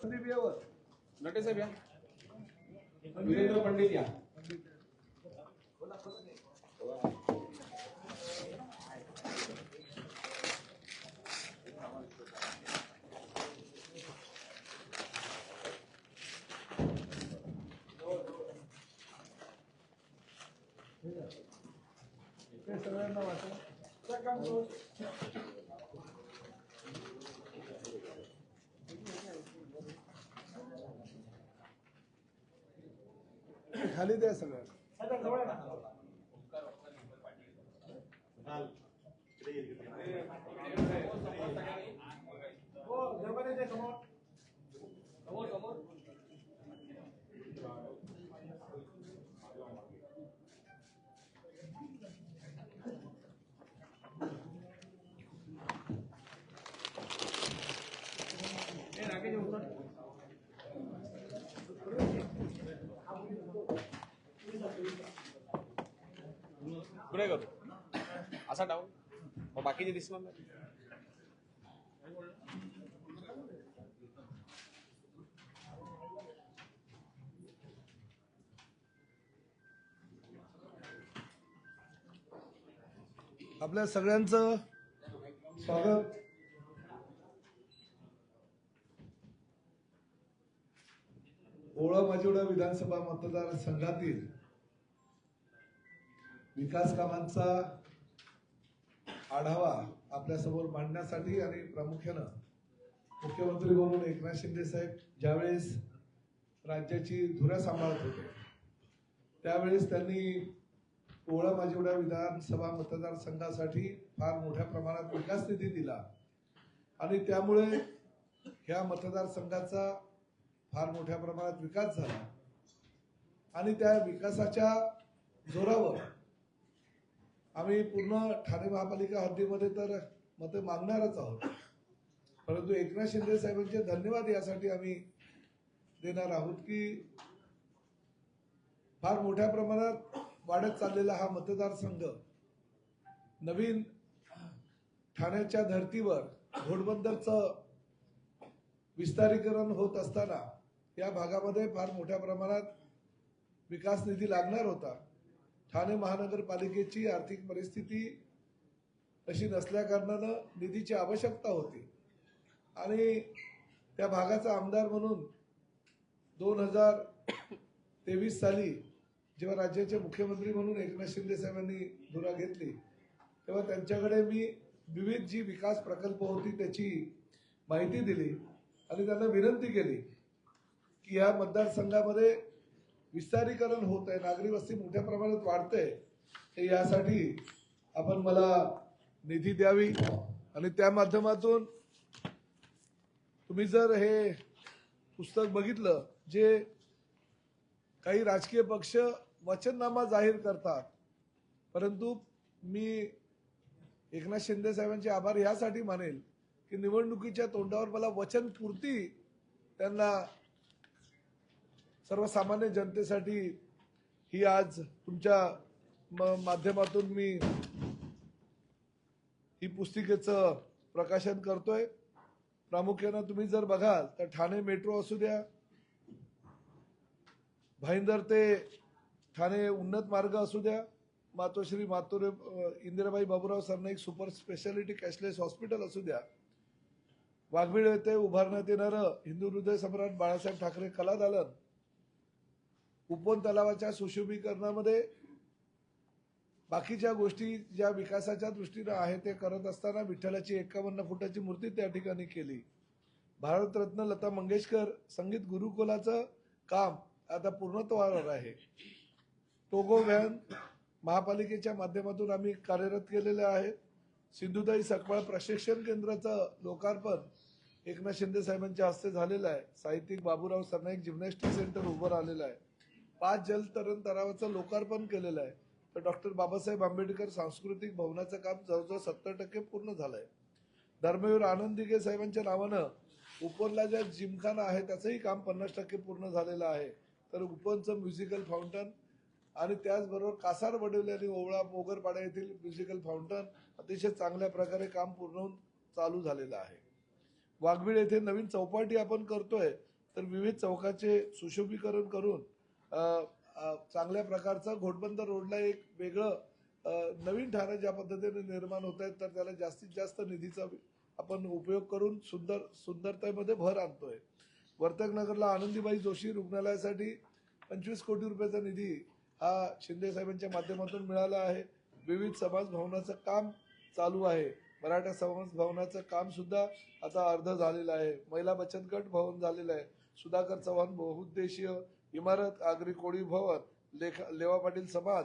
नटे साहेब या, वीरेंद्र पंडित या. खाली द्या सगळं. पुढे करू असा डाऊन मग बाकीचे दिसणार नाही. आपल्या सगळ्यांचं स्वागत. ओळा माजिवडा विधानसभा मतदारसंघातील विकास कामांचा आढावा आपल्यासमोर मांडण्यासाठी आणि प्रामुख्यानं मुख्यमंत्री म्हणून एकनाथ शिंदे साहेब ज्यावेळेस राज्याची धुरा सांभाळत होते त्यावेळेस त्यांनी ओळा माजिवडा विधानसभा मतदारसंघासाठी फार मोठ्या प्रमाणात विकास निधी दिला आणि त्यामुळे ह्या मतदारसंघाचा फार मोठ्या प्रमाणात विकास झाला आणि त्या विकासाच्या जोरावर आम्ही पूर्ण ठाणे महापालिका हद्दीमध्ये तर मते मागणारच आहोत, परंतु एकनाथ शिंदे साहेबांचे धन्यवाद यासाठी आम्ही देणार आहोत की फार मोठ्या प्रमाणात वाढत चाललेला हा मतदारसंघ नवीन ठाण्याच्या धर्तीवर घोडबंदरचं विस्तारीकरण होत असताना या भागामध्ये फार मोठ्या प्रमाणात विकास निधी लागणार होता. ठाणे महानगरपालिकेची आर्थिक परिस्थिती अशी नसल्या कारणानं निधीची आवश्यकता होती आणि त्या भागाचा आमदार म्हणून 2023 साली जेव्हा राज्याचे मुख्यमंत्री म्हणून एकनाथ शिंदे साहेबांनी धुरा घेतली तेव्हा त्यांच्याकडे मी विविध जी विकास प्रकल्प होती त्याची माहिती दिली आणि त्यांना विनंती केली की या मतदारसंघामध्ये विस्तारीकरण होत आहे, नागरी वस्ती मोठ्या प्रमाणात वाढते, यासाठी आपण मला निधी द्यावी आणि त्या माध्यमातून तुम्ही जर हे पुस्तक बघितलं जे काही राजकीय पक्ष वचननामा जाहीर करतात, परंतु मी एकनाथ शिंदे साहेबांचे आभार यासाठी मानेल की निवडणुकीच्या तोंडावर मला वचनपूर्ती त्यांना सर्वसामान्य जनतेसाठी ही आज तुमच्या माध्यमातून मी ही पुस्तिकेचं प्रकाशन करतोय. प्रामुख्यानं तुम्ही जर बघाल तर ठाणे मेट्रो असू द्या, भाईंदर ते ठाणे उन्नत मार्ग असू द्या, Matoshri Matore Indirabai Baburao Sarnaik super speciality cashless hospital असू द्या, वाघबीळ येथे उभारण्यात येणारं हिंदू हृदय सम्राट बाळासाहेब ठाकरे कला दालन, उपवन तलावाच्या सुशोभीकरणामध्ये बाकीच्या गोष्टी ज्या विकासाच्या दृष्टीने आहे ते करत असताना विठ्ठलाची 51 फुटाची मूर्ती त्या ठिकाणी केली. भारतरत्न लता मंगेशकर संगीत गुरुकुलाचं काम आता पूर्णत्वावर आहे. टोगो व्हॅन महापालिकेच्या माध्यमातून आम्ही कार्यरत केलेले आहे. सिंधुताई सकपाळ प्रशिक्षण केंद्राचं लोकार्पण एकनाथ शिंदे साहेबांच्या हस्ते झालेलं आहे. साहित्यिक बाबूराव सरनाईक जिम्नॅस्टिक सेंटर उभं राहिलेलं आहे. 5 जलतरण तलावाचं लोकार्पण केलेलं आहे. तर डॉक्टर बाबासाहेब आंबेडकर सांस्कृतिक भवनाचं काम जवळजवळ 70% पूर्ण झालंय. धर्मवीर आनंद दिघे साहेबांच्या नावानं उपवनला ज्या जिमखाना आहे त्याचंही काम 50% पूर्ण झालेलं आहे. तर उपवनचं म्युझिकल फाउंटन आणि त्याचबरोबर कासार वडवले आणि ओवळा मोगरपाडा येथील म्युझिकल फाउंटन अतिशय चांगल्या प्रकारे काम पूर्ण होऊन चालू झालेलं आहे. वाघबीळ येथे नवीन चौपाटी आपण करतोय, तर विविध चौकाचे सुशोभीकरण करून चांगल्या प्रकारचा घोटबंदर रोडला एक वेगळं नवीन ठाणं ज्या पद्धतीने निर्माण होत आहेत, तर त्याला जास्तीत जास्त निधीचा आपण उपयोग करून सुंदरतेमध्ये भर आणतोय. वर्तकनगरला आनंदीबाई जोशी रुग्णालयासाठी 25 कोटी रुपयाचा निधी हा शिंदे साहेबांच्या माध्यमातून मिळाला आहे. विविध समाज भवनाचं काम चालू आहे. मराठा समाज भवनाचं काम सुद्धा आता अर्ध झालेलं आहे. महिला बचत गट भवन झालेलं आहे. सुधाकर चव्हाण बहुउद्देशीय इमारत, आगरी कोळी भवन, लेवा पाटील समाज,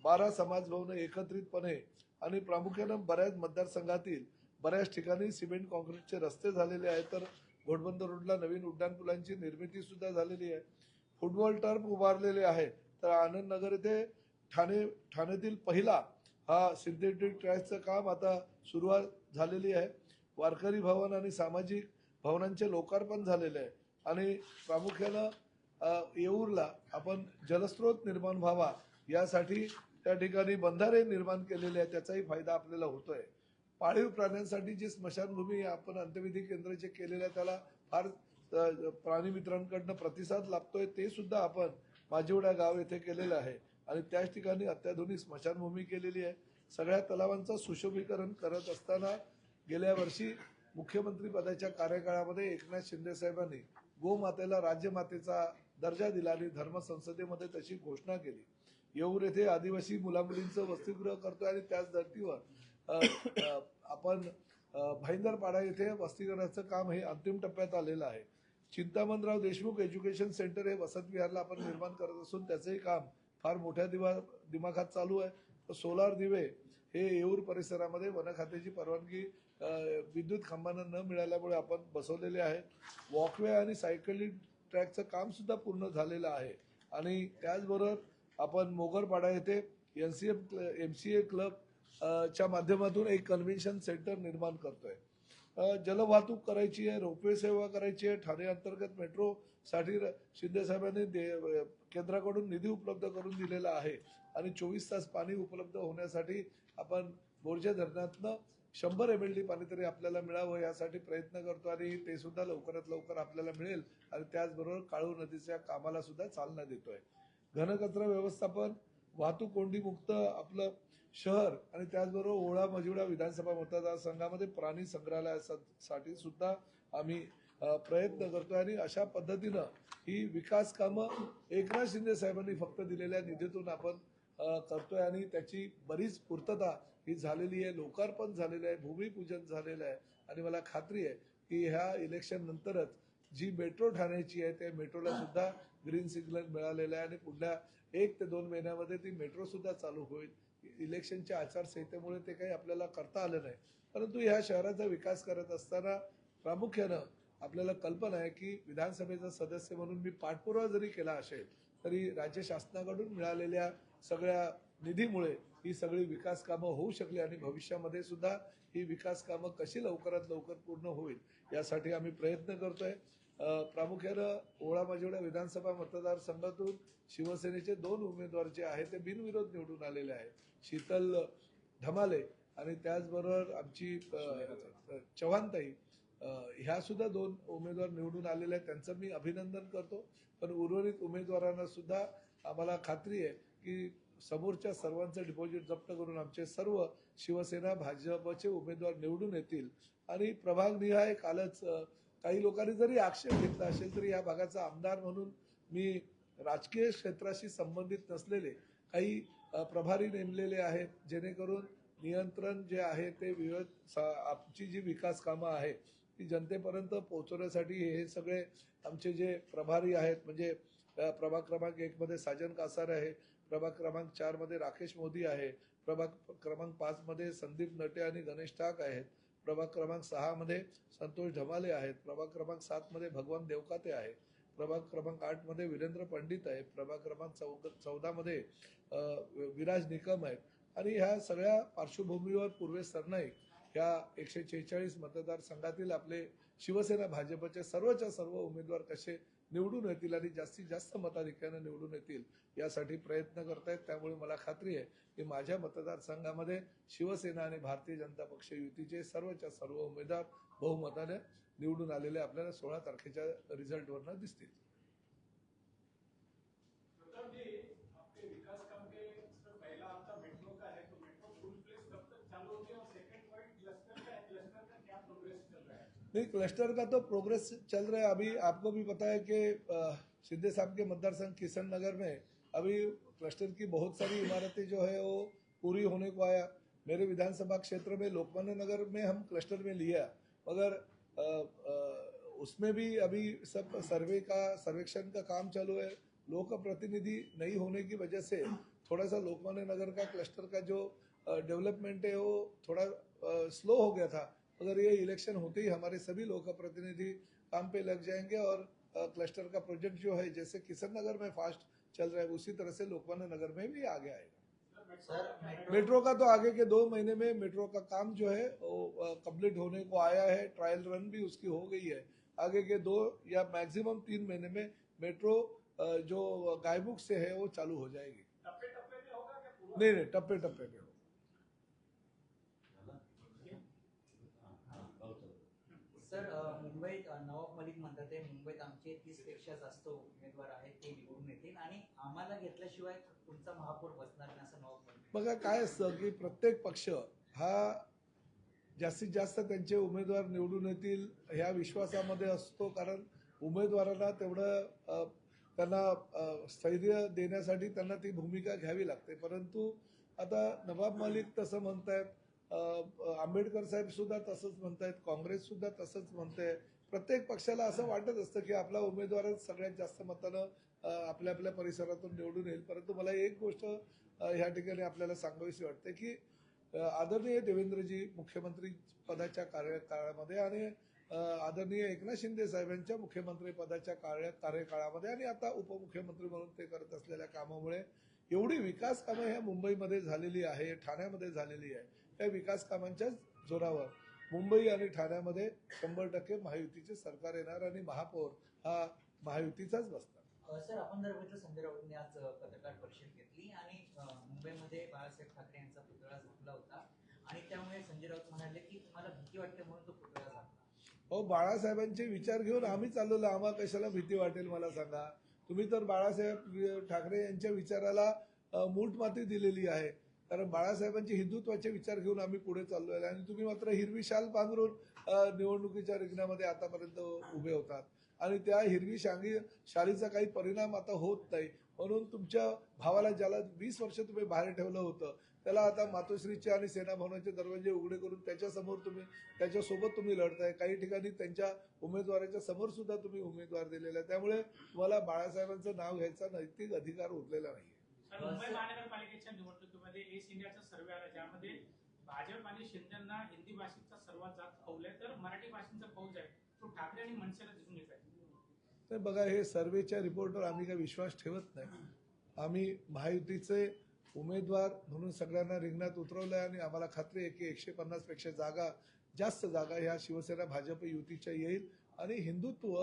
12 समाज भवन एकत्रितपणे आणि प्रामुख्यानं बऱ्याच मतदारसंघातील बऱ्याच ठिकाणी सिमेंट कॉन्क्रीटचे रस्ते झालेले आहेत. तर घोटबंदर रोडला नवीन उड्डाणपुलांची निर्मिती सुद्धा झालेली आहे. फुटबॉल टर्फ उभारलेले आहे. तर आनंद नगर येथे ठाण्यातील पहिला हा सिंथेटिक ट्रॅकचं काम आता सुरुवात झालेली आहे. वारकरी भवन आणि सामाजिक भवनांचे लोकार्पण झालेले आहे. आणि प्रामुख्यानं येऊरला आपण जलस्रोत निर्माण व्हावा यासाठी त्या ठिकाणी बंधारे निर्माण केलेले आहेत. त्याचाही फायदा आपल्याला होतोय. पाळीव प्राण्यांसाठी जी स्मशानभूमी आपण अंत्यविधी केंद्र जे केलेलं आहे त्याला फार प्राणी मित्रांकडनं प्रतिसाद लाभतोय. ते सुद्धा आपण माझिवडा गाव येथे केलेलं आहे आणि त्याच ठिकाणी अत्याधुनिक स्मशानभूमी केलेली आहे. सगळ्या तलावांचं सुशोभीकरण करत असताना गेल्या वर्षी मुख्यमंत्री पदाच्या कार्यकाळामध्ये एकनाथ शिंदे साहेबांनी गोमातेला राज्यमातेचा दर्जा दिला आणि धर्मसंसदेमध्ये तशी घोषणा केली. येऊर येथे आदिवासी मुलामुलींचं वसतिगृह करतोय आणि त्याच धर्तीवर आपण भाईंदरपाडा येथे वसतिगृहाचं काम हे अंतिम टप्प्यात आलेलं आहे. चिंतामणराव देशमुख एज्युकेशन सेंटर हे वसत विहारला आपण निर्माण करत असून त्याचंही काम फार मोठ्या दिमाखात चालू आहे. सोलार दिवे हे येऊर परिसरामध्ये वन खात्याची परवानगी विद्युत खांबांना न मिळाल्यामुळे आपण बसवलेले आहेत. वॉकवे आणि सायकलिंग ट्रॅकचं काम सुद्धा पूर्ण झालेलं आहे. आणि त्याचबरोबर आपण मोगरपाडा येथे MCA क्लब च्या माध्यमातून एक कन्व्हेन्शन सेंटर निर्माण करतोय. जलवाहतूक करायची आहे, रोपवे सेवा करायची आहे. ठाणे अंतर्गत मेट्रोसाठी शिंदे साहेबांनी केंद्राकडून निधी उपलब्ध करून दिलेला आहे आणि 24 तास पाणी उपलब्ध होण्यासाठी आपण बोरजे धरणातनं 100 MLD पाणी तरी आपल्याला मिळावं यासाठी प्रयत्न करतो आणि ते सुद्धा लवकरात लवकर आपल्याला मिळेल. आणि त्याचबरोबर काळू नदीच्या कामाला सुद्धा चालना देतोय. घनकचरा व्यवस्थापन, वाहतूक कोंडी मुक्त आपलं शहर आणि त्याचबरोबर ओळा मजिवडा विधानसभा मतदारसंघामध्ये प्राणी संग्रहालयासाठी सुद्धा आम्ही प्रयत्न करतोय. आणि अशा पद्धतीनं ही विकास कामं एकनाथ शिंदे साहेबांनी फक्त दिलेल्या निधीतून आपण करतोय आणि त्याची बरीच पूर्तता ही झालेली आहे. लोकार्पण झालेलं आहे, भूमिपूजन झालेलं आहे आणि मला खात्री आहे की ह्या इलेक्शन नंतरच जी मेट्रो ठाण्याची आहे त्या मेट्रोला सुद्धा ग्रीन सिग्नल मिळालेला आहे आणि पुढल्या 1 ते 2 महिन्यामध्ये ती मेट्रो सुद्धा चालू होईल. इलेक्शनच्या आचारसंहितेमुळे ते काही आपल्याला करता आलं नाही, परंतु ह्या शहराचा विकास करत असताना प्रामुख्यानं आपल्याला कल्पना आहे की विधानसभेचा सदस्य म्हणून मी पाठपुरावा जरी केला असेल तरी राज्य शासनाकडून मिळालेल्या सगळ्या निधीमुळे ही सगळी विकास कामं होऊ शकली आणि भविष्यामध्ये सुद्धा ही विकास कामं कशी लवकरात लवकर पूर्ण होईल यासाठी आम्ही प्रयत्न करतोय. प्रामुख्यानं ओळा माजिवडा विधानसभा मतदारसंघातून शिवसेनेचे 2 उमेदवार जे आहेत ते बिनविरोध निवडून आलेले आहेत. शीतल धमाले आणि त्याचबरोबर आमची चव्हाणताई ह्या सुद्धा 2 उमेदवार निवडून आलेले आहेत. त्यांचं मी अभिनंदन करतो. पण उर्वरित उमेदवारांना सुद्धा आम्हाला खात्री आहे की समोरच्या सर्वांचं डिपॉझिट जप्त करून आमचे सर्व शिवसेना भाजपचे उमेदवार निवडून येतील. आणि प्रभागनिहाय कालच काही लोकांनी जरी आक्षेप घेतला असेल तरी या भागाचा आमदार म्हणून मी राजकीय क्षेत्राशी संबंधित नसलेले काही प्रभारी नेमलेले आहेत, जेणेकरून नियंत्रण जे आहे ते आमची जी विकास कामं आहे ती जनतेपर्यंत पोहोचवण्यासाठी हे सगळे आमचे जे प्रभारी आहेत, म्हणजे प्रभाग क्रमांक 1 मध्ये साजन कासार आहे, प्रभाग क्रमांक 4 मध्ये राकेश मोदी आहे, प्रभाग क्रमांक 5 मध्ये संदीप नटे आणि गणेश टाक आहेत, प्रभाग क्रमांक 6 मध्ये संतोष ढमाले आहेत, प्रभाग क्रमांक 7 मध्ये भगवान देवकाते आहे, प्रभाग क्रमांक 8 मध्ये वीरेंद्र पंडित आहे, प्रभाग क्रमांक 14 मध्ये विराज निकम आहेत. आणि ह्या सगळ्या पार्श्वभूमीवर पूर्वेश सरनाईक ह्या 146 मतदारसंघातील आपले शिवसेना भाजपचे सर्वच्या सर्व उमेदवार कसे निवडून येतील आणि जास्तीत जास्त मताधिक्यानं निवडून येतील यासाठी प्रयत्न करतायत. त्यामुळे मला खात्री आहे की माझ्या मतदारसंघामध्ये शिवसेना आणि भारतीय जनता पक्ष युतीचे सर्वच्या सर्व उमेदवार बहुमताने निवडून आलेले आपल्याला 16 तारखेच्या रिझल्टवरनं दिसतील. नहीं, क्लस्टर का तो प्रोग्रेस चल रहा है. अभी आपको भी पता है कि शिंदे साहब के मतदार संघ किशन नगर में अभी क्लस्टर की बहुत सारी इमारतें जो है वो पूरी होने को आया. मेरे विधानसभा क्षेत्र में लोकमान्य नगर में हम क्लस्टर में लिया, मगर उसमें भी अभी सब सर्वेक्षण का काम चालू है. लोक प्रतिनिधि नहीं होने की वजह से थोड़ा सा लोकमान्य नगर का क्लस्टर का जो डेवलपमेंट है वो थोड़ा स्लो हो गया था. अगर ये इलेक्शन होते ही हमारे सभी लोक प्रतिनिधि काम पे लग जाएंगे और क्लस्टर का प्रोजेक्ट जो है जैसे किशन नगर में फास्ट चल रहा है उसी तरह से लोकमान्य नगर में भी आगे आएगा. मेट्रो का तो आगे के 2 महीने में मेट्रो का काम जो है वो कंप्लीट होने को आया है. ट्रायल रन भी उसकी हो गई है. आगे के 2 या मैक्सिमम 3 महीने में मेट्रो जो गायबुक से है वो चालू हो जाएगी. नहीं, टप्पे टप्पे पे. सर, मुंबईत नवाब मलिक म्हणतात मुंबईत आमचे 30 पेक्षा जास्त उमेदवार आहेत ते निवडून येतील आणि आम्हाला घेतल्याशिवाय तुमचा महापौर बसणार नाही असं नवाब मलिक. बघा काय असतं की प्रत्येक पक्ष हा जास्तीत जास्त त्यांचे उमेदवार निवडून येतील ह्या विश्वासामध्ये असतो, कारण उमेदवारांना तेवढं त्यांना स्थैर्य देण्यासाठी त्यांना ती भूमिका घ्यावी लागते. परंतु आता नवाब मलिक तसं म्हणतायत, आंबेडकर साहेब सुद्धा तसंच म्हणतायत, काँग्रेस सुद्धा तसंच म्हणते. प्रत्येक पक्षाला असं वाटत असतं की आपला उमेदवारच सगळ्यात जास्त मतानं आपल्या आपल्या परिसरातून निवडून येईल. परंतु मला एक गोष्ट ह्या ठिकाणी आपल्याला सांगावीशी वाटते की आदरणीय देवेंद्रजी मुख्यमंत्री पदाच्या कार्यकाळामध्ये आणि आदरणीय एकनाथ शिंदे साहेबांच्या मुख्यमंत्री पदाच्या कार्यकाळामध्ये आणि आता उपमुख्यमंत्री म्हणून ते करत असलेल्या कामामुळे एवढी विकास कामं ह्या मुंबईमध्ये झालेली आहे, ठाण्यामध्ये झालेली आहे. त्या विकास कामांच्या जोरावर मुंबई आणि ठाण्यामध्ये 100% महायुतीचे सरकार येणार आणि महापौर हा महायुतीचाच बसणार. सर, आपण जर बघितलं संजय राऊतांनी आज पत्रकार परिषद घेतली आणि मुंबईमध्ये बाळासाहेब ठाकरे यांचा पुतळा झाकला होता आणि त्यामुळे संजय राऊत म्हणाले की तुम्हाला भीती वाटते म्हणून तो पुतळा झाकला. हो, बाळासाहेबांचे विचार घेऊन आम्ही चाललेलो, आम्हाला कशाला भीती वाटेल मला सांगा. तुम्ही तर बाळासाहेब ठाकरे यांच्या विचाराला मूठ माती दिलेली आहे, कारण बाळासाहेबांचे हिंदुत्वाचे विचार घेऊन आम्ही पुढे चाललो आहे आणि तुम्ही मात्र हिरवी शाल पांघरून निवडणुकीच्या रिंगणामध्ये आतापर्यंत उभे होतात आणि त्या हिरवी शालीचा काही परिणाम आता होत नाही. म्हणून तुमच्या भावाला ज्याला 20 वर्ष तुम्ही बाहेर ठेवलं होतं त्याला आता मातोश्रीचे आणि सेना भवनाचे दरवाजे उघडे करून त्याच्यासोबत तुम्ही लढताय. काही ठिकाणी त्यांच्या उमेदवाराच्या समोर सुद्धा तुम्ही उमेदवार दिलेला आहे. त्यामुळे तुम्हाला बाळासाहेबांचं नाव घ्यायचा नैतिक अधिकार उरलेला नाही. मुंबई महानगरपालिकेच्या निवडणुकीमध्ये एस इंडियाचा सर्वे आला, ज्यामध्ये भाजप आणि शिंदेना हिंदी भाषेचा सर्वात जास्त कौल आहे, तर मराठी भाषेचा कौल आहे तो ठाकरे आणि मनसेला दिसून येत आहे. तर बघा, हे सर्वेच्या रिपोर्टवर आम्ही काही विश्वास ठेवत नाही. आम्ही महायुतीचे उमेदवार म्हणून सगळ्यांना रिंगणात उतरवलं आहे आणि आम्हाला खात्री आहे की 150 पेक्षा जास्त जागा ह्या शिवसेना भाजप युतीच्या येईल आणि हिंदुत्व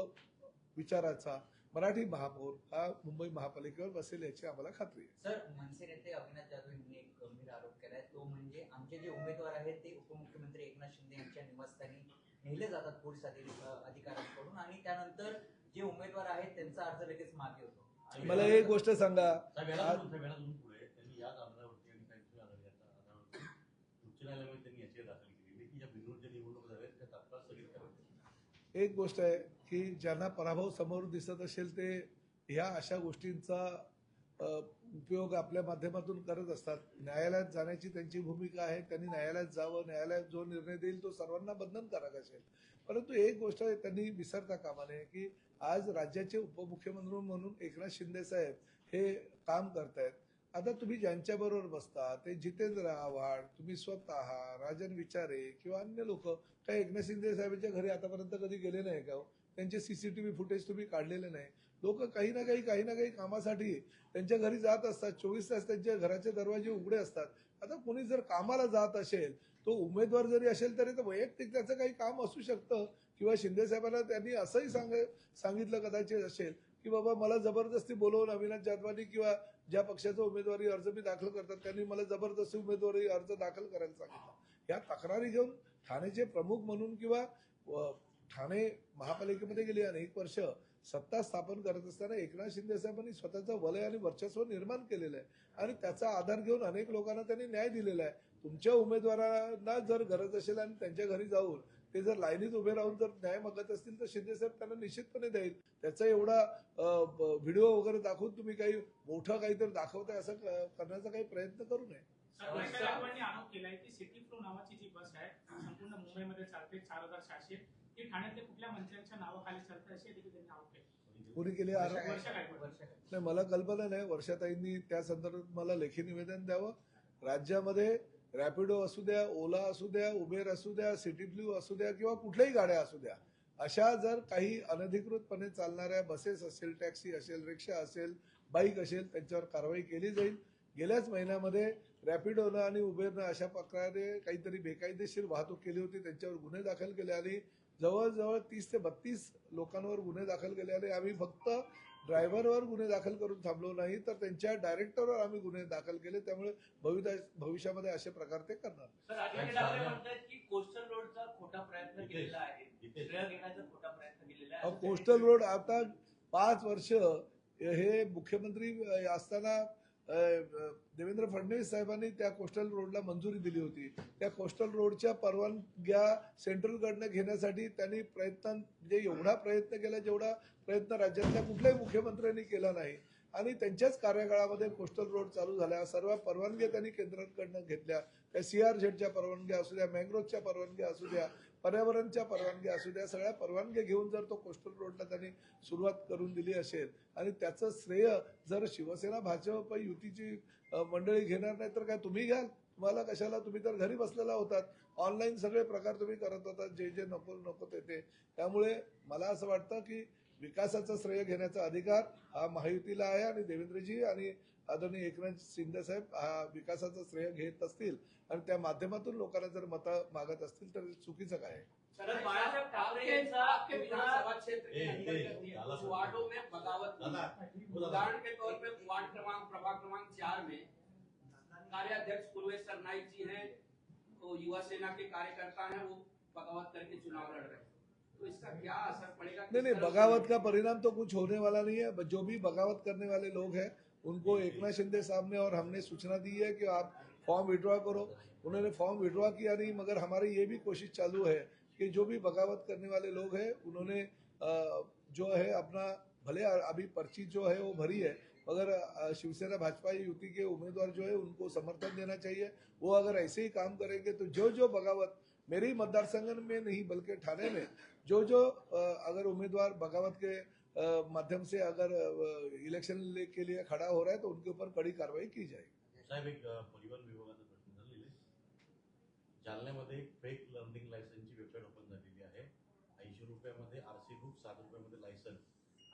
विचाराचा मराठी महापौर हा मुंबई महापालिकेवर बसेल याची आम्हाला खात्री आहे. सर, मनसे नेते अविनाश जाधव यांनी एक गंभीर आरोप केलाय, तो म्हणजे आमचे जे उमेदवार आहेत ते उपमुख्यमंत्री एकनाथ शिंदे यांच्या निवासस्थानी नेले जातात पोलीस अधिकाऱ्यांकडून आणि त्यानंतर जे उमेदवार आहेत त्यांचा अर्ज लगेच मागे होतो. मला एक गोष्ट सांगा, एक गोष्ट आहे की ज्यांना पराभव समोर दिसत असेल ते ह्या अशा गोष्टींचा उपयोग आपल्या माध्यमातून करत असतात. न्यायालयात जाण्याची त्यांची भूमिका आहे, त्यांनी न्यायालयात जावं, न्यायालयात जो निर्णय देईल तो सर्वांना बंधनकारक असेल. परंतु एक गोष्ट त्यांनी विसरता कामा नये की आज राज्याचे उपमुख्यमंत्री म्हणून एकनाथ शिंदे साहेब हे काम करतायत. आता तुम्ही ज्यांच्याबरोबर बसता ते जितेंद्र आव्हाड, तुम्ही स्वतः, राजन विचारे किंवा अन्य लोक काही एकनाथ शिंदे साहेबांच्या घरी आतापर्यंत कधी गेले नाही का? त्यांचे CCTV फुटेज तुम्ही काढलेले नाही. लोक काही ना काही कामासाठी त्यांच्या घरी जात असतात. 24 तास त्यांच्या घराचे दरवाजे उघडे असतात. आता कोणी जर कामाला जात असेल, तो उमेदवार जरी असेल तरी तर वैयक्तिक त्याचं काही काम असू शकतं किंवा शिंदे साहेबांना त्यांनी असंही सांगितलं कदाचित असेल की बाबा मला जबरदस्ती बोलवून अविनाश जाधवांनी किंवा ज्या पक्षाचा उमेदवारी अर्ज मी दाखल करतात त्यांनी मला जबरदस्ती उमेदवारी अर्ज दाखल करायला सांगितलं. या तक्रारी घेऊन ठाण्याचे प्रमुख म्हणून किंवा ठाणे महापालिकेमध्ये गेली अनेक वर्ष सत्ता स्थापन करत असताना एकनाथ शिंदे साहेबांनी स्वतःचं वलय आणि वर्चस्व निर्माण केलेलं आहे आणि त्याचा आधार घेऊन अनेक लोकांना त्यांनी न्याय दिलेला आहे. तुमच्या उमेदवारांना जर गरज असेल आणि त्यांच्या घरी जाऊन ते जर लाईनीत उभे राहून जर न्याय मागत असतील तर शिंदे साहेब त्यांना निश्चितपणे देईल. त्याचा एवढा व्हिडिओ वगैरे दाखवून तुम्ही काही मोठं काहीतरी दाखवताय असं करण्याचा काही प्रयत्न करू नये. सरकारने आरोप केलाय की सिटी फ्लो नावाची जी बस आहे संपूर्ण मुंबईमध्ये चालते 4600 ती ठाण्यातल्या कुठल्या मंत्र्यांच्या नावाखाली चालते अशी देखील त्यांनी आरोप केले. कोणी केले आरोप? वर्षा गायकवाड. नाही, मला कल्पना नाही. वर्षाताईंनी त्या संदर्भात मला लेखी निवेदन द्यावं. राज्यामध्ये रॅपिडो असू द्या, ओला असू द्या, उबेर असू द्या, सिटी फ्लू असू द्या किंवा कुठल्याही गाड्या असू द्या, अशा जर काही अनधिकृतपणे चालणाऱ्या बसेस असेल, टॅक्सी असेल, रिक्षा असेल, बाईक असेल, त्यांच्यावर कारवाई केली जाईल. गेल्याच महिन्यामध्ये रॅपिडोनं आणि उबेरनं अशा प्रकारे काहीतरी बेकायदेशीर वाहतूक केली होती, त्यांच्यावर गुन्हे दाखल केले आणि जवळजवळ 30 ते 32 लोकांवर गुन्हे दाखल केले आणि आम्ही फक्त ड्रायव्हरवर गुन्हे दाखल करून थांबलो नाही तर त्यांच्या डायरेक्टरवर आम्ही गुन्हे दाखल केले. त्यामुळे भविष्यामध्ये असे प्रकार ते करणार. सर, आदित्य ठाकरे म्हणतात की कोस्टल रोडचा खोटा प्रयत्न केलेला आहे, श्रेय घेण्याचा खोटा प्रयत्न केलेला आहे. कोस्टल रोड आता 5 वर्ष हे मुख्यमंत्री असताना देवेंद्र फडणवीस साहेबांनी त्या कोस्टल रोडला मंजुरी दिली होती. त्या कोस्टल रोडच्या परवानग्या सेंट्रलकडनं घेण्यासाठी त्यांनी म्हणजे एवढा प्रयत्न केला जेवढा प्रयत्न राज्यातल्या कुठल्याही मुख्यमंत्र्यांनी केला नाही आणि त्यांच्याच कार्यकाळामध्ये कोस्टल रोड चालू झाल्या. सर्व परवानग्या त्यांनी केंद्राकडनं घेतल्या. त्या CRZच्या परवानग्या असू द्या, मँग्रोव्हच्या परवानग्या असू द्या, पर्यावरणच्या परवानग्या असू द्या, सगळ्या परवानग्या घेऊन जर तो कोस्टल रोडला त्यांनी सुरुवात करून दिली असेल आणि त्याचं श्रेय जर शिवसेना भाजप युतीची मंडळी घेणार नाही तर काय तुम्ही घ्याल? तुम्हाला कशाला? तुम्ही तर घरी बसलेला होतात. ऑनलाईन सगळे प्रकार तुम्ही करत होतात, जे नको ते. त्यामुळे मला असं वाटतं की विकासाचं श्रेय घेण्याचा अधिकार हा महायुतीला आहे आणि देवेंद्रजी आणि आदरणीय एकनाथ शिंदे साहेब हा विकासाचं श्रेय घेत असतील आणि त्या माध्यमातून लोकांना जर मतं मागत असतील तर चुकीचं काय आहे? शरद बाळासाहेब ठाकरे यांचा आपके विधानसभा क्षेत्र के अंतर्गत वार्डों में बगावत हुई। उदाहरण के तौर पे वार्ड क्रमांक प्रभाग क्रमांक 4 में कार्याध्यक्ष पूर्वेश सरनाईक जी हैं, तो युवा सेना के कार्यकर्ता हैं, वो बगावत करके चुनाव लड़ रहे हैं, तो इसका क्या असर पड़ेगा? नहीं, बगावत का परिणाम तो कुछ होने वाला नहीं है. जो भी बगावत करने वाले लोग हैं उनको एकनाथ शिंदे साहब ने और हमने सूचना दी है कि आप फॉर्म विड्रॉ करो. उन्होंने फॉर्म विड्रॉ किया नहीं, मगर हमारी ये भी कोशिश चालू है कि जो भी बगावत करने वाले लोग हैं उन्होंने जो है अपना भले अभी पर्ची जो है वो भरी है, मगर शिवसेना भाजपा युति के उम्मीदवार जो है उनको समर्थन देना चाहिए. वो अगर ऐसे ही काम करेंगे तो जो बगावत मेरे ही मतदार संघ में नहीं बल्कि ठाणे में जो अगर उम्मीदवार बगावत के माध्यम से अगर इलेक्शन के लिए खड़ा हो रहा है तो उनके ऊपर कड़ी कार्रवाई की जाएगी. साहेब, एक परिवहन विभागाचा प्रश्न झालेला आहे. जालन्यामध्ये एक फेक लर्निंग लायसन्सची वेबसाईट ओपन झालेली आहे. 80 रुपयामध्ये RC बुक, 7 रुपयामध्ये लायसन्स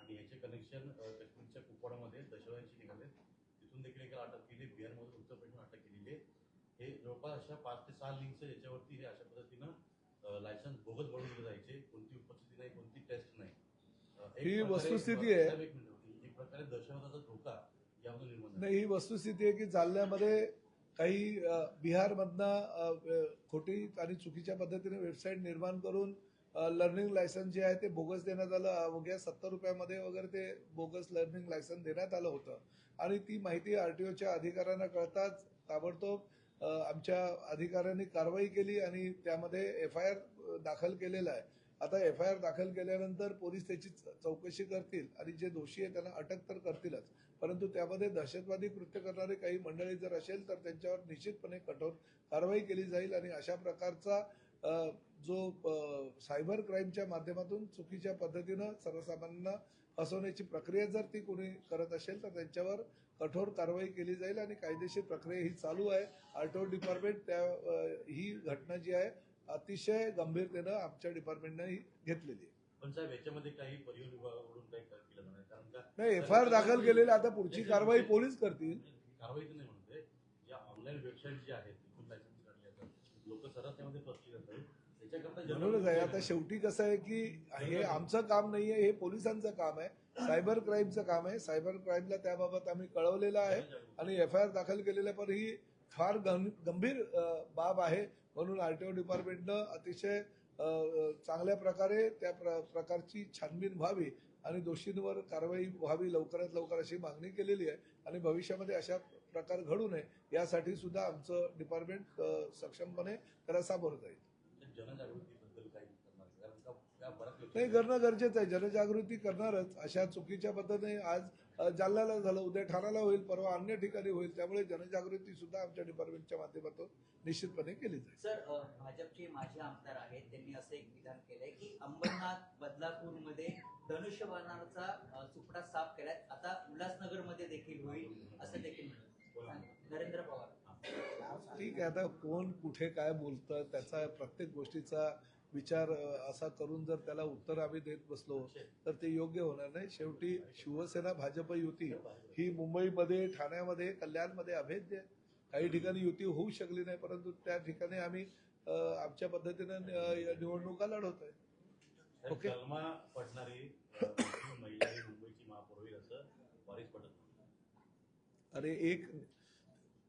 आणि याचे कनेक्शन काश्मीरच्या कुपवाडामध्ये दशवायांशी निघाले. तिथून देखील एका अटक केली. बिहारमधून उत्तर प्रदेशमध्ये अटक केलेली आहे. हे जवळपास अशा 5 ते 6 लिंक्स याच्यावरती हे अशा पद्धतीनं लायसन्स बोगस बनवून दिले जायचे. कोणती उपस्थिती नाही, कोणती टेस्ट नाही. ही वस्तुस्थिती आहे. एक प्रकारे दहशतवादाचा धोका यामध्ये निर्माण नाही, ही वस्तुस्थिती आहे की जालन्यामध्ये काही बिहारमधनं खोटी आणि चुकीच्या पद्धतीने वेबसाईट निर्माण करून लर्निंग लायसन्स जे आहे ते बोगस देण्यात आलं. अवघ्या 70 रुपयामध्ये वगैरे ते बोगस लर्निंग लायसन्स देण्यात आलं होतं आणि ती माहिती RTOच्या अधिकाऱ्यांना कळताच ताबडतोब आमच्या अधिकाऱ्यांनी कारवाई केली आणि त्यामध्ये FIR दाखल केलेला आहे. आता FIR दाखल केल्यानंतर पोलीस त्याची चौकशी करतील आणि जे दोषी आहे त्यांना अटक तर करतीलच, परंतु त्यामध्ये दहशतवादी कृत्य करणारे काही मंडळी जर असेल तर त्यांच्यावर निश्चितपणे कठोर कारवाई केली जाईल आणि अशा प्रकारचा जो सायबर क्राईमच्या माध्यमातून चुकीच्या पद्धतीनं सर्वसामान्यांना फसवण्याची प्रक्रिया जर ती कोणी करत असेल तर त्यांच्यावर कठोर कारवाई केली जाईल आणि कायदेशीर प्रक्रिया ही चालू आहे. RTO डिपार्टमेंट ही घटना जी आहे अतिशय गंभीरतेनं आमच्या डिपार्टमेंटने ही घेतलेली आहे. पण साहेब, याच्यामध्ये काही परिवहन विभागाकडून काही केलं नाही, कारण का नाही, FIR दाखल केलेले, आता पुढची कारवाई पोलीस करतील. कारवाई तर नाही म्हणते. या ऑनलाईन वेबसाईट जी आहेत तिथून लायसन्स काढले जातात, लोक सर्रास त्यामध्ये फसली जातात. त्याच्याकरता म्हणूनच आहे. आता शेवटी कसं आहे की हे आमचं काम नाहीये, हे पोलिसांचं काम आहे, सायबर क्राईमचं काम आहे. सायबर क्राईमला त्याबाबत आम्ही कळवलेलं आहे आणि FIR दाखल केलेलं आहे. पण ही फार गंभीर बाब आहे म्हणून RTO डिपार्टमेंटनं अतिशय चांगल्या प्रकारे त्या प्रकारची छानबीन व्हावी आणि दोषींवर कारवाई व्हावी लवकरात लवकर अशी मागणी केलेली आहे आणि भविष्यामध्ये अशा प्रकार घडू नये यासाठी सुद्धा आमचं डिपार्टमेंट सक्षमपणे त्याला सामोरं जाईल. जनजागृतीबद्दल काही करणार कारण का बऱ्याच नाही, करणं गरजेचं आहे. जनजागृती करणारच. अशा चुकीच्या पद्धतीने आज जालन्याला झालं, उद्या ठाण्याला होईल, परवा अन्य ठिकाणी होईल. त्यामुळे जनजागृती सुद्धा आमच्या डिपार्टमेंटच्या माध्यमातून निश्चितपणे केली जाईल. सर, भाजपचे माजी आमदार आहेत, त्यांनी असं एक विधान केलंय की अंबरनाथ बदलापूरमध्ये धनुष्यबाणाचा सुपडा साफ केलाय, आता उल्हासनगरमध्ये देखील होईल असं देखील नरेंद्र पवार. ठीक आहे, आता कोण कुठे काय बोलतं त्याचा प्रत्येक गोष्टीचा विचार असा करून जर त्याला उत्तर आम्ही देत बसलो तर ते योग्य होणार नाही. शेवटी शिवसेना भाजप युती ही मुंबईमध्ये, ठाण्यामध्ये, कल्याणमध्ये अभेद्य आहे. काही ठिकाणी युती होऊ शकली नाही, परंतु त्या ठिकाणी आम्ही आमच्या पद्धतीने निवडणुका लढवतोय. ओके. कलमा पडणारी महिला ही मुंबईची महापौर होईल असं वारीस पटत नाही. अरे, एक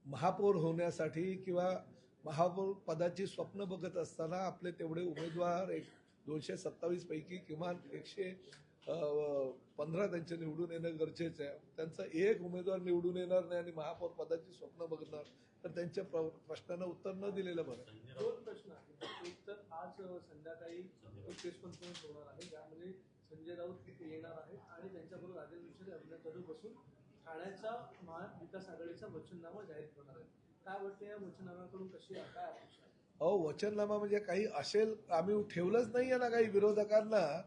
महापौर होण्यासाठी किंवा महापौर पदाची स्वप्न बघत असताना आपले तेवढे उमेदवार 227 पैकी किमान 115 त्यांचे निवडून येणं गरजेचं आहे. त्यांचा एक उमेदवार निवडून येणार नाही आणि महापौर पदाची स्वप्न बघणार तर त्यांच्या प्रश्नांना उत्तर न दिलेलं बरं. दोन प्रश्न आहेत. एक तर आज संध्याकाळी एक प्रेस कॉन्फरन्स होणार आहे ज्यामध्ये संजय राऊत येणार आहेत आणि त्यांच्याबरोबर राजेंद्र विचारे अभिनय करू बसून ठाण्याचा महाविकास आघाडीचा वचननामा जाहीर करणार आहे. काय वाटतं या वचननाम्याकडून कशी काय अपेक्षा आहे? अहो, वचननामा म्हणजे काही असेल आम्ही ठेवलंच नाहीये ना. काही विरोधकांना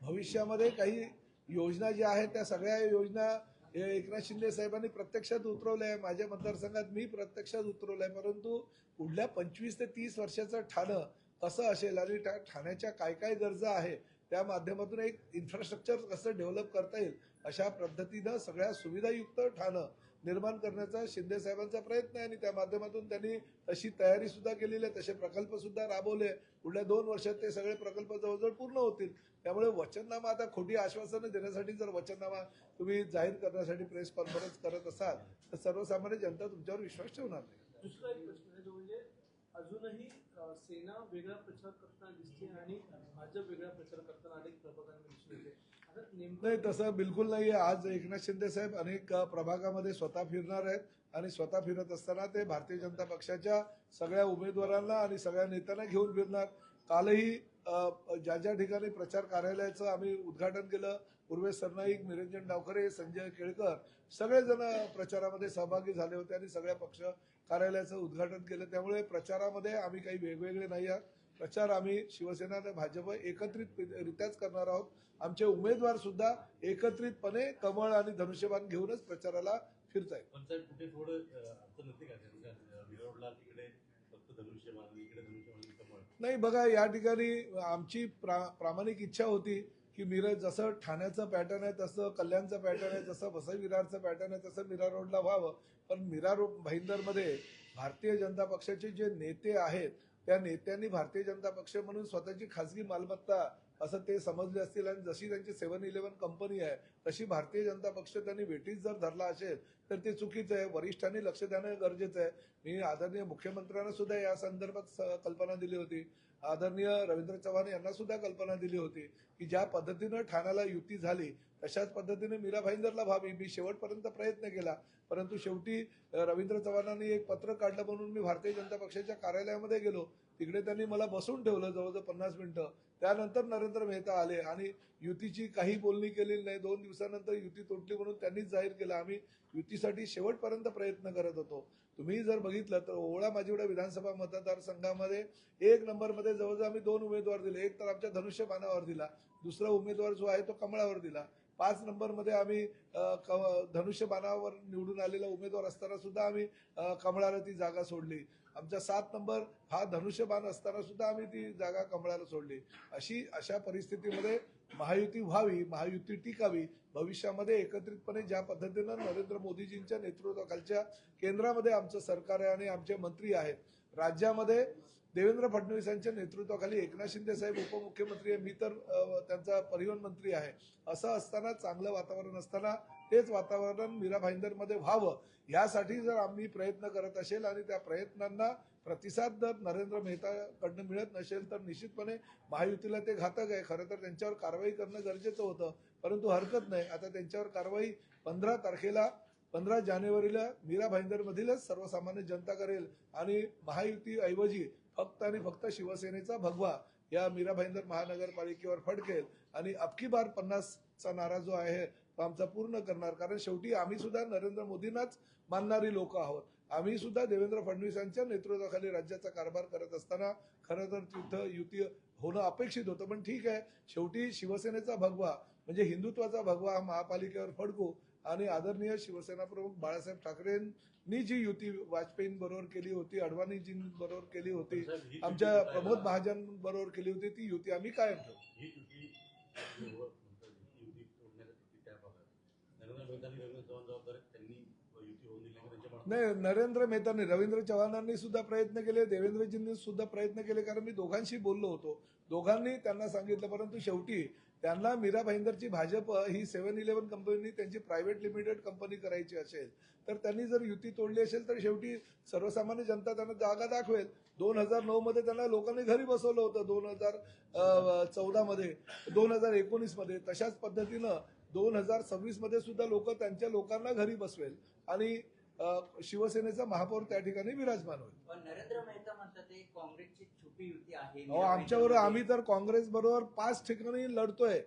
भविष्यामध्ये काही योजना ज्या आहेत त्या सगळ्या योजना एकनाथ शिंदे साहेबांनी प्रत्यक्षात उतरवल्या आहे. माझ्या मतदारसंघात मी प्रत्यक्षात उतरवलंय. परंतु पुढल्या 25 ते 30 वर्षाचं ठाणं कसं असेल आणि त्या ठाण्याच्या काय काय गरजा आहे त्या माध्यमातून एक इन्फ्रास्ट्रक्चर कसं डेव्हलप करता येईल अशा पद्धतीनं सगळ्या सुविधायुक्त ठाणं निर्माण करण्याचा शिंदे साहेबांचा प्रयत्न आहे आणि त्या माध्यमातून त्यांनी तशी तयारी सुद्धा केलेली आहे. तसे प्रकल्प सुद्धा राबवले. पुढल्या 2 वर्षात ते सगळे प्रकल्प जवळजवळ पूर्ण होतील. त्यामुळे वचननामा, आता खोटी आश्वासनं देण्यासाठी जर वचननामा तुम्ही जाहीर करण्यासाठी प्रेस कॉन्फरन्स करत असाल तर सर्वसामान्य जनता तुमच्यावर विश्वास ठेवणार नाही. दुसरा एक प्रश्न आहे जो म्हणजे अजूनही सेना वेगळा प्रचार करताना दिसते आणि भाजप वेगळा प्रचार करताना अनेक प्रभागांमध्ये दिसून येते. आता नेमकं नाही, तसं बिलकुल नाहीये. आज एकनाथ शिंदे साहेब अनेक प्रभागामध्ये स्वतः फिरणार आहेत आणि स्वतः फिरत असताना ते भारतीय जनता पक्षाच्या सगळ्या उमेदवारांना आणि सगळ्या नेत्यांना घेऊन फिरणार. कालही ज्या ज्या ठिकाणी प्रचार कार्यालयाचं आम्ही उद्घाटन केलं, उर्वेश सरनाईक, निरंजन डावखरे, संजय केळकर सगळेजण प्रचारामध्ये सहभागी झाले होते आणि सगळ्या पक्ष कार्यालयाचं उद्घाटन केलं. त्यामुळे प्रचारामध्ये आम्ही काही वेगवेगळे नाही आहात. प्रचार आम्ही शिवसेना आणि भाजप एकत्रितरित्याच करणार आहोत. आमचे उमेदवार सुद्धा एकत्रितपणे कमळ आणि धनुष्यबाण घेऊनच प्रचाराला फिरत आहेत. पण साहेब कुठे थोडं अडचण होते का? विरोधला तिकडे फक्त धनुष्यबाण, इकडे धनुष्यबाण, कमळ. नाही, बघा, या ठिकाणी आमची प्रामाणिक इच्छा होती की मिरज जसं ठाण्याचं पॅटर्न आहे तसं कल्याणचं पॅटर्न आहे, जसं वसई विरारचं पॅटर्न आहे तसं मीरा रोडला व्हावं. पण मीरा रोड भाईंदरमध्ये भारतीय जनता पक्षाचे जे नेते आहेत त्या नेत्यांनी भारतीय जनता पक्ष म्हणून स्वतःची खासगी मालमत्ता असं ते समजले असतील आणि जशी त्यांची 7-11 कंपनी आहे तशी भारतीय जनता पक्ष त्यांनी वेटीस जर धरला असेल तर ते चुकीचं आहे. वरिष्ठांनी लक्ष देणं गरजेचं आहे. मी आदरणीय मुख्यमंत्र्यांना सुद्धा या संदर्भात कल्पना दिली होती. आदरणीय रवींद्र चव्हाण यांना सुद्धा कल्पना दिली होती की ज्या पद्धतीनं ठाण्याला युती झाली तशाच पद्धतीने मीरा भाईंदरला व्हावी. मी शेवटपर्यंत प्रयत्न केला, परंतु शेवटी रवींद्र चव्हाणांनी एक पत्र काढलं म्हणून मी भारतीय जनता पक्षाच्या कार्यालयामध्ये गेलो. तिकडे त्यांनी मला बसून ठेवलं जवळजवळ 50 मिनिटं. त्यानंतर नरेंद्र मेहता आले आणि युतीची काही बोलणी केलेली नाही. 2 दिवसानंतर युती तुटली म्हणून त्यांनीच जाहीर केलं. आम्ही युतीसाठी शेवटपर्यंत प्रयत्न करत होतो. तुम्ही जर बघितलं तर ओवळा माजिवडा विधानसभा मतदारसंघामध्ये 1 नंबरमध्ये जवळजवळ आम्ही 2 उमेदवार दिले. एक तर आमच्या धनुष्यबाणावर दिला, दुसरा उमेदवार जो आहे तो कमळावर दिला. 5 नंबरमध्ये आम्ही धनुष्यबाणावर निवडून आलेला उमेदवार असताना सुद्धा आम्ही कमळाला ती जागा सोडली. आमचा 7 नंबर हा धनुष्यबाण असताना सुद्धा आम्ही ती जागा कमळाला सोडली. अशा परिस्थितीमध्ये महायुती व्हावी, महायुती टिकावी, भविष्यामध्ये एकत्रितपणे ज्या पद्धतीनं नरेंद्र मोदीजींच्या नेतृत्वाखालच्या केंद्रामध्ये आमचं सरकार आहे आणि आमचे मंत्री आहेत, राज्यामध्ये देवेंद्र फडणवीसांच्या नेतृत्वाखाली एकनाथ शिंदे साहेब उपमुख्यमंत्री आहे, मी तर त्यांचा परिवहन मंत्री आहे. असं असताना, चांगलं वातावरण असताना तेच वातावरण मीरा भाईंदरमध्ये व्हावं यासाठी जर आम्ही प्रयत्न करत असेल आणि त्या प्रयत्नांना प्रतिसाद जर नरेंद्र मेहताकडनं मिळत नसेल तर निश्चितपणे महायुतीला ते घातक आहे. खरं तर त्यांच्यावर कारवाई करणं गरजेचं होतं, परंतु हरकत नाही. आता त्यांच्यावर कारवाई 15 जानेवारीला मीरा भाईंदरमधीलच सर्वसामान्य जनता करेल आणि महायुतीऐवजी फक्त आणि फक्त शिवसेनेचा भगवा या मीरा भाईंदर महानगरपालिकेवर फडकेल आणि अबकी बार 50चा नारा जो आहे तो आमचा पूर्ण करणार. कारण शेवटी आम्ही सुद्धा नरेंद्र मोदींनाच मानणारी लोक आहोत. आम्ही सुद्धा देवेंद्र फडणवीसांच्या नेतृत्वाखाली राज्याचा कारभार करत असताना खरं तर तिथं युती होणं अपेक्षित होतं. पण ठीक आहे, शेवटी शिवसेनेचा भगवा म्हणजे हिंदुत्वाचा भगवा हा महापालिकेवर फडकू आणि आदरणीय शिवसेना प्रमुख बाळासाहेब ठाकरेंनी जी युती वाजपेयींबरोबर केली होती, अडवाणीजींबरोबर केली होती, आमच्या प्रमोद महाजनबरोबर केली होती, ती युती आम्ही कायम ठेवू. ही युती तोडण्यासाठी त्या भागात नरेंद्र मेहतांनी रवींद्र चव्हाण जबाबदार आहेत, त्यांनी युती होऊन दिली त्यांच्या मनात नाही, नरेंद्र मेहतांनी, रवींद्र चव्हाणांनी सुद्धा प्रयत्न केले, देवेंद्रजींनी सुद्धा प्रयत्न केले. कारण मी दोघांशी बोललो होतो, दोघांनी त्यांना सांगितलं, परंतु शेवटी त्यांना मीरा भाईंदरची भाजप ही 7-11 कंपनी त्यांची प्रायव्हेट लिमिटेड कंपनी करायची असेल तर त्यांनी जर युती तोडली असेल तर शेवटी सर्वसामान्य जनता त्यांना जागा दाखवेल. 2009 मध्ये त्यांना लोकांनी घरी बसवलं होतं, 2014 मध्ये, 2019 मध्ये. तशाच पद्धतीनं 2026 मध्ये सुद्धा लोक त्यांच्या लोकांना घरी बसवेल आणि शिवसेनेचा महापौर त्या ठिकाणी विराजमान होईल. पण नरेंद्र मेहता म्हणतात ते काँग्रेसची छुपी युती आहे. आमच्यावर, आम्ही तर काँग्रेस बरोबर 5 ठिकाणी लढतोय.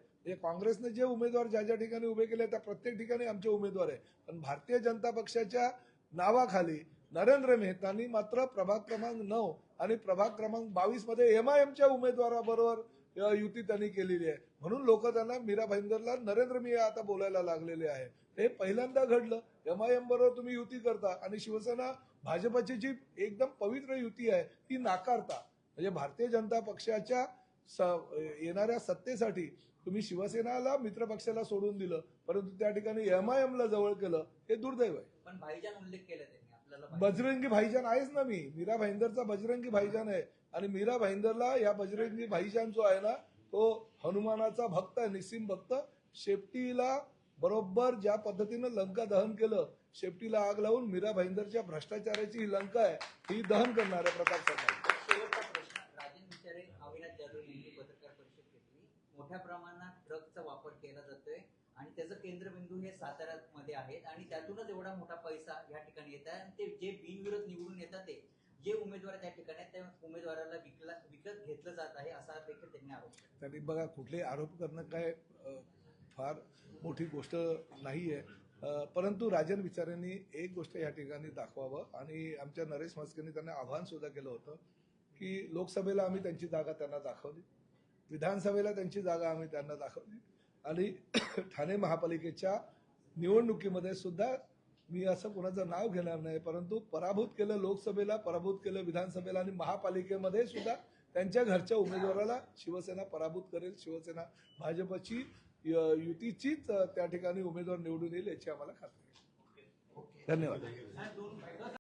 काँग्रेसने जे उमेदवार ज्या ज्या ठिकाणी उभे केले त्या प्रत्येक ठिकाणी आमचे उमेदवार आहे. पण भारतीय जनता पक्षाच्या नावाखाली नरेंद्र मेहतांनी मात्र प्रभाग क्रमांक 9 आणि प्रभाग क्रमांक 22 मध्ये MIMच्या उमेदवाराबरोबर युती त्यांनी केलेली आहे. म्हणून लोक त्यांना मीरा भाईंदरला नरेंद्र मी आता बोलायला लागलेले आहे. हे पहिल्यांदा घडलं. MIM बरोबर तुम्ही युती करता आणि शिवसेना भाजपची जी एकदम पवित्र युती आहे ती नाकारता. म्हणजे भारतीय जनता पक्षाच्या येणाऱ्या सत्तेसाठी तुम्ही शिवसेनाला मित्रपक्षाला सोडून दिलं, परंतु त्या ठिकाणी MIMला जवळ केलं, हे दुर्दैव आहे. पण भाईजान उल्लेख केला त्यांनी आपल्याला. बजरंगी भाईजान आहेच ना मी. मीरा भाईंदरचा बजरंगी भाईजान आहे आणि मीरा भाईंदरला या बजरंगी भाईजान जो आहे ना तो हनुमानाचा भक्त आहे, निस्सिम भक्त. शेपटीला बरोबर ज्या पद्धतीनं लंका दहन केलं, शेपटीला आग लावून मीरा भाईंदरच्या भ्रष्टाचाराची ही लंका आहे, ही दहन करणार आहे प्रताप सरनाईक. शेवटचा प्रश्न, राजन विचारे, अविनाश जाधव यांनी पत्रकार परिषद घेतली. मोठ्या प्रमाणात ड्रग्जचा वापर केला जातोय आणि त्याचं केंद्रबिंदू हे साताऱ्यामध्ये आहेत आणि त्यातूनच एवढा मोठा पैसा या ठिकाणी येत आहे. आणि ते जे बिनविरोध निवडून येतात ते जे उमेदवार त्या ठिकाणी आहेत त्या उमेदवाराला विकत घेतलं जात आहे असा देखील त्यांनी आरोप केला. त्यांनी बघा, कुठले आरोप करणं काय फार मोठी गोष्ट नाही आहे. परंतु राजन विचारेंनी एक गोष्ट या ठिकाणी दाखवावं आणि आमच्या नरेश म्हस्केंनी त्यांना आव्हान सुद्धा केलं होतं की लोकसभेला आम्ही त्यांची जागा त्यांना दाखवली, विधानसभेला त्यांची जागा आम्ही त्यांना दाखवली आणि ठाणे महापालिकेच्या निवडणुकीमध्ये सुद्धा मी असं कोणाचं नाव घेणार नाही, परंतु पराभूत केलं लोकसभेला, पराभूत केलं विधानसभेला आणि महापालिकेमध्ये सुद्धा त्यांच्या घरच्या उमेदवाराला शिवसेना पराभूत करेल. शिवसेना भाजपची युतीचीच त्या ठिकाणी उमेदवार निवडून येईल याची आम्हाला खात्री आहे. धन्यवाद.